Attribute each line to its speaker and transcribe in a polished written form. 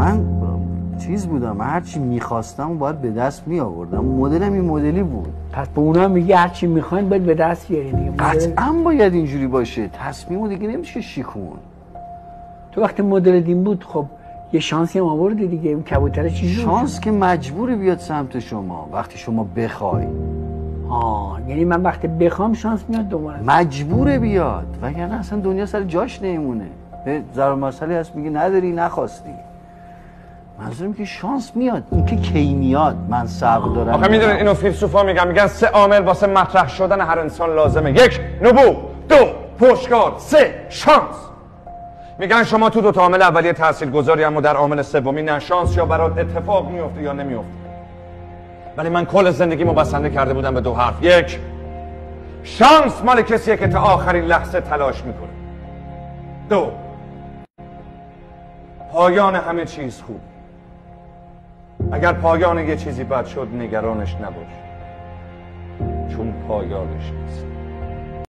Speaker 1: من چیز بودم، من هرچی میخواستم باید به دست می آوردم. مدلم این مدلی بود.
Speaker 2: پس به اونا میگه هرچی میخواین باید به دست بیارین دیگه.
Speaker 1: قطعا باید اینجوری باشه. تصمیمو دیگه نمیشه شیکون.
Speaker 2: تو وقتی مدل دین بود خب یه شانسی هم آوردی دیگه. اون کبوتره چی شد؟
Speaker 1: شانس که مجبوری بیاد سمت شما وقتی شما بخوای.
Speaker 2: یعنی من وقتی بخوام شانس میاد دوباره؟
Speaker 1: مجبوره بیاد، وگرنه اصلا دنیا سر جاش نمیمونه. ضرب مسئله هست میگه نداری نخواستی. منظورم که شانس میاد. این که کی میاد من صبر دارم.
Speaker 3: آخه میدونید اینو فیلسوفا میگن 3 عامل واسه مطرح شدن هر انسان لازمه. 1 نبوغ، 2 پشتکار، 3 شانس. میگن شما تو 2 تا عامل اولیه تاثیرگذاری، اما در عامل سومی نه شانس یا برات اتفاق میفته یا نمیفته. ولی من کل زندگیمو بسنده کرده بودم به 2 حرف. 1 شانس مال کسیه که تا آخرین لحظه تلاش میکنه. 2 پایان همه چیز خوب. اگر پایان یه چیزی بد شد نگرانش نباش، چون پایانش نیست.